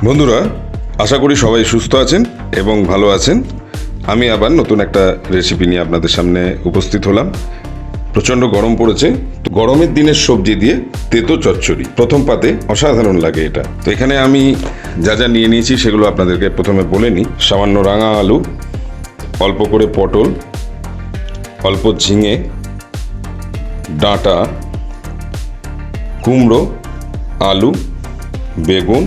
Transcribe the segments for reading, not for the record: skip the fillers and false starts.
বন্ধুরা, আশা করি সবাই সুস্থ আছেন এবং ভালো আছেন। আমি আবার নতুন একটা রেসিপি নিয়ে আপনাদের সামনে উপস্থিত হলাম। প্রচণ্ড গরম পড়েছে, তো গরমের দিনের সবজি দিয়ে তেতো চচ্চড়ি প্রথম পাতে অসাধারণ লাগে এটা। তো এখানে আমি যা যা নিয়ে নিয়েছি সেগুলো আপনাদেরকে প্রথমে বলে নিই। সামান্য রাঙা আলু, অল্প করে পটল, অল্প ঝিঙে, ডাঁটা, কুমড়ো, আলু, বেগুন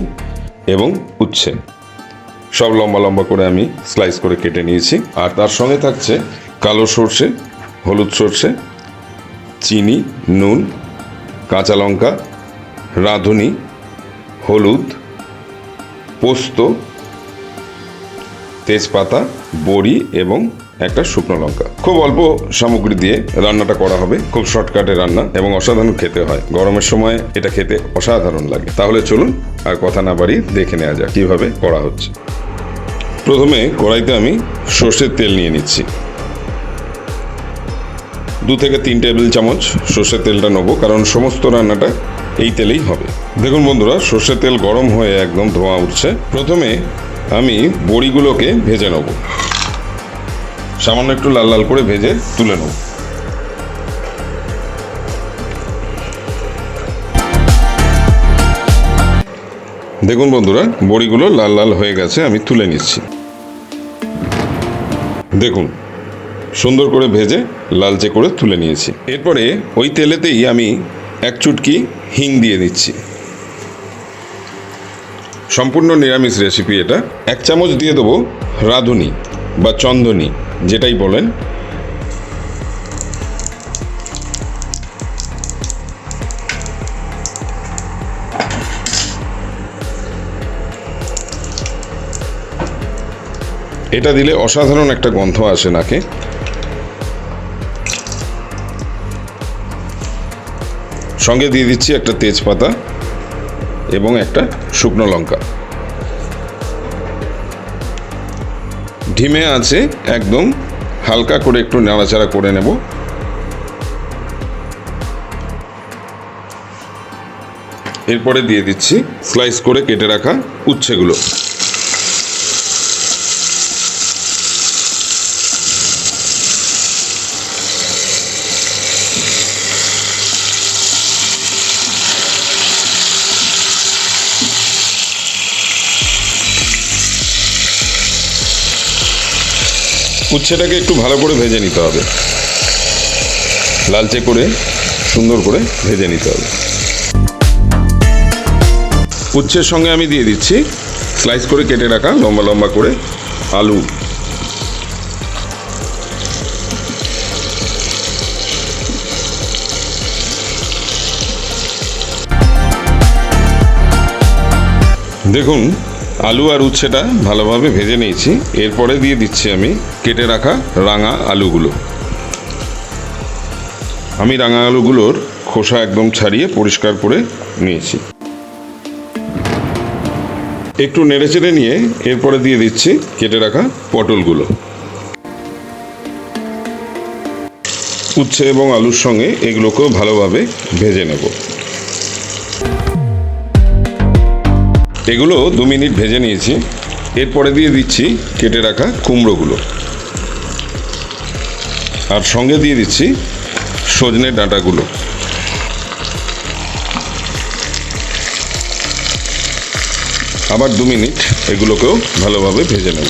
এবং উচ্ছে সব লম্বা লম্বা করে আমি স্লাইস করে কেটে নিয়েছি। আর তার সঙ্গে থাকছে কালো সর্ষে, হলুদ সর্ষে, চিনি, নুন, কাঁচা লঙ্কা, রাঁধুনি, হলুদ, পোস্ত, তেজপাতা, বড়ি এবং একটা শুকনো লঙ্কা। খুব অল্প সামগ্রী দিয়ে রান্নাটা করা হবে। খুব শর্টকাটে রান্না এবং অসাধারণ খেতে হয়। গরমের সময় এটা খেতে অসাধারণ লাগে। তাহলে চলুন আর কথা না বাড়িয়ে দেখে নেওয়া যাক কিভাবে করা হচ্ছে। প্রথমে কড়াইতে আমি সর্ষের তেল নিয়ে নিচ্ছি। 2 থেকে 3 টেবিল চামচ সর্ষের তেলটা নেবো, কারণ সমস্ত রান্নাটা এই তেলেই হবে। দেখুন বন্ধুরা, সর্ষের তেল গরম হয়ে একদম ধোঁয়া উঠছে। প্রথমে আমি বড়িগুলোকে ভেজে নেব। সামান্য একটু লাল লাল করে ভেজে তুলে নেব। দেখুন বন্ধুরা, বড়িগুলো লাল লাল হয়ে গেছে, আমি তুলে নিচ্ছি। দেখুন, সুন্দর করে ভেজে লালচে করে তুলে নিয়েছি। এরপরে ওই তেলেতেই আমি 1 চুটকি হিং দিয়ে দিচ্ছি। সম্পূর্ণ নিরামিষ রেসিপি এটা। 1 চামচ দিয়ে দেবো রাঁধুনি বা চন্দনী, যেটাই বলেন। এটা দিলে অসাধারণ একটা গন্ধ আসে নাকে। সঙ্গে দিয়ে দিচ্ছি একটা তেজপাতা এবং একটা শুকনো লঙ্কা। ধিমে আছে একদম হালকা করে একটু নাড়াচাড়া করে নেব। এরপরে দিয়ে দিচ্ছি স্লাইস করে কেটে রাখা উচ্ছেগুলো। উচ্ছেটাকে একটু ভালো করে ভেজে নিতে হবে, লালচে করে সুন্দর করে ভেজে নিতে হবে। উচ্ছের সঙ্গে আমি দিয়ে দিচ্ছি স্লাইস করে কেটে রাখা লম্বা লম্বা করে আলু। দেখুন, আলু আর উচ্ছেটা ভালোভাবে ভেজে নিয়েছি। এরপরে দিয়ে দিচ্ছি আমি কেটে রাখা রাঙা আলুগুলো। আমি রাঙা আলুগুলোর খোসা একদম ছাড়িয়ে পরিষ্কার করে নিয়েছি। একটু নেড়েচেড়ে নিয়ে এরপরে দিয়ে দিচ্ছি কেটে রাখা পটলগুলো। উচ্ছে এবং আলুর সঙ্গে এগুলোকেও ভালোভাবে ভেজে নেব। এগুলো 2 মিনিট ভেজে নিয়েছি। এরপরে দিয়ে দিচ্ছি কেটে রাখা কুমড়োগুলো, আর সঙ্গে দিয়ে দিচ্ছি সজনে ডাঁটাগুলো। আবার 2 মিনিট এগুলোকেও ভালোভাবে ভেজে নেব।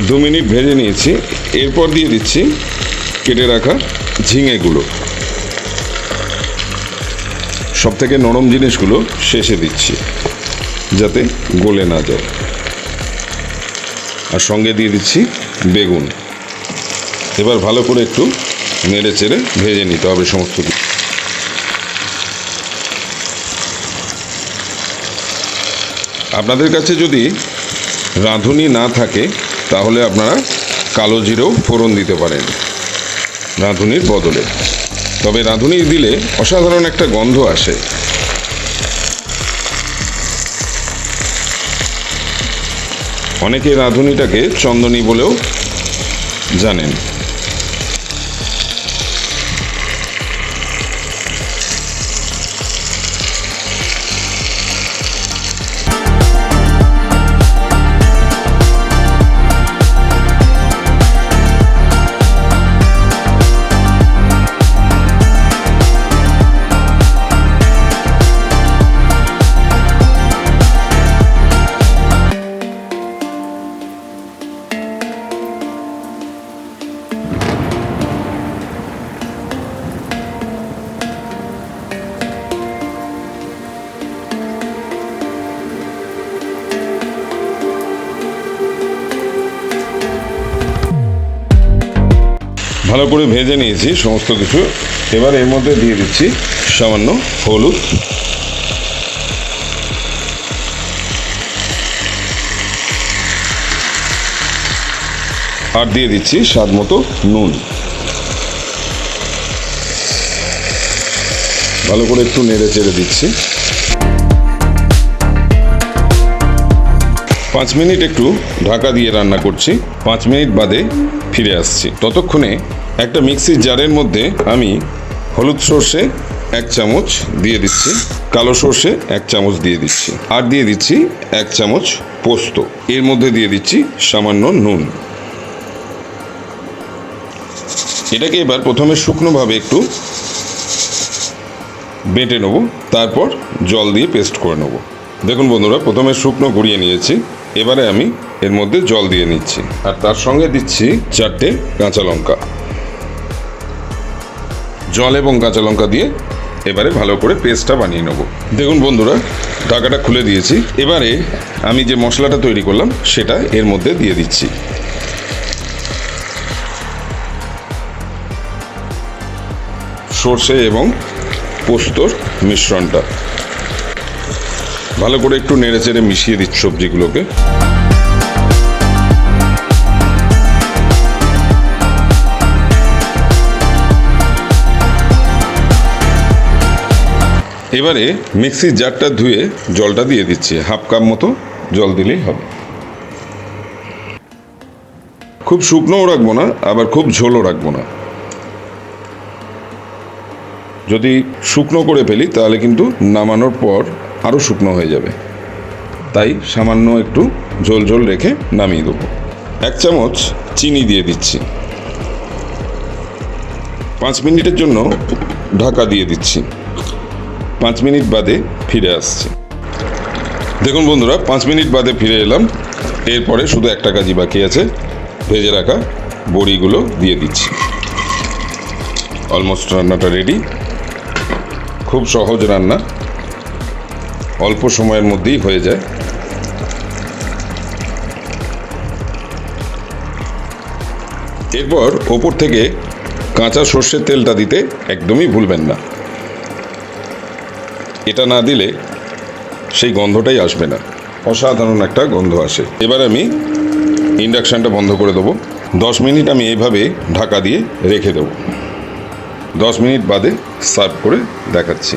2 মিনিট ভেজে নিয়েছি। এরপর দিয়ে দিচ্ছি কেটে রাখা ঝিঙেগুলো। সব থেকে নরম জিনিসগুলো শেষে দিচ্ছি যাতে গলে না যায়। আর সঙ্গে দিয়ে দিচ্ছি বেগুন। এবার ভালো করে একটু নেড়ে চেড়ে ভেজে নিতে হবে সমস্ত কিছু। আপনাদের কাছে যদি রাঁধুনি না থাকে তাহলে আপনারা কালো জিরেও ফোড়ন দিতে পারেন রাঁধুনির বদলে। তবে রাঁধুনি দিলে অসাধারণ একটা গন্ধ আসে। অনেকে রাঁধুনিটাকে চন্দনী বলেও জানেন। ভালো করে ভেজে নিয়েছি সমস্ত কিছু। এবার এর মধ্যে দিয়ে দিচ্ছি সামান্য হলুদ, আর দিয়ে দিচ্ছি স্বাদ মতো নুন। ভালো করে একটু নেড়ে চেড়ে দিচ্ছি। 5 মিনিট একটু ঢাকা দিয়ে রান্না করছি। 5 মিনিট বাদে ফিরে আসছি। ততক্ষণে একটা মিক্সির জারের মধ্যে আমি হলুদ সর্ষে 1 চামচ দিয়ে দিচ্ছি, কালো সর্ষে 1 চামচ দিয়ে দিচ্ছি, আর দিয়ে দিচ্ছি 1 চামচ পোস্ত। এর মধ্যে দিয়ে দিচ্ছি সামান্য নুন। এটাকে এবার প্রথমে শুকনোভাবে একটু বেটে নেব, তারপর জল দিয়ে পেস্ট করে নেব। দেখুন বন্ধুরা, প্রথমে শুকনো গুঁড়িয়ে নিয়েছি, এবারে আমি এর মধ্যে জল দিয়ে নিচ্ছি, আর তার সঙ্গে দিচ্ছি 4টে কাঁচা লঙ্কা। জল এবং কাঁচা লঙ্কা দিয়ে এবারে ভালো করে পেস্টটা বানিয়ে নেব। দেখুন বন্ধুরা, ঢাকাটা খুলে দিয়েছি। এবারে আমি যে মশলাটা তৈরি করলাম সেটা এর মধ্যে দিয়ে দিচ্ছি। সর্ষে এবং পোস্তর মিশ্রণটা ভালো করে একটু নেড়ে চেড়ে মিশিয়ে দিচ্ছি সবজিগুলোকে। এবারে মিক্সির জারটা ধুয়ে জলটা দিয়ে দিচ্ছি। 1/2 কাপ মতো জল দিলেই হবে। খুব শুকনোও রাখবো না, আবার খুব ঝোলও রাখবো না। যদি শুকনো করে ফেলি তাহলে কিন্তু নামানোর পর আরও শুকনো হয়ে যাবে, তাই সামান্য একটু ঝোল ঝোল রেখে নামিয়ে দেবো। 1 চামচ চিনি দিয়ে দিচ্ছি। 5 মিনিটের জন্য ঢাকা দিয়ে দিচ্ছি। 5 মিনিট বাদে ফিরে আসছি। দেখুন বন্ধুরা, 5 মিনিট বাদে ফিরে এলাম। এরপরে শুধু একটা কাজই বাকি আছে, ভেজে রাখা বড়িগুলো দিয়ে দিচ্ছি। অলমোস্ট রান্নাটা রেডি। খুব সহজ রান্না, অল্প সময়ের মধ্যেই হয়ে যায়। এরপর ওপর থেকে কাঁচা সর্ষের তেলটা দিতে একদমই ভুলবেন না। এটা না দিলে সেই গন্ধটাই আসবে না, অসাধারণ একটা গন্ধ আসে। এবার আমি ইন্ডাকশানটা বন্ধ করে দেবো। 10 মিনিট আমি এইভাবে ঢাকা দিয়ে রেখে দেবো। 10 মিনিট বাদে সার্ভ করে দেখাচ্ছি।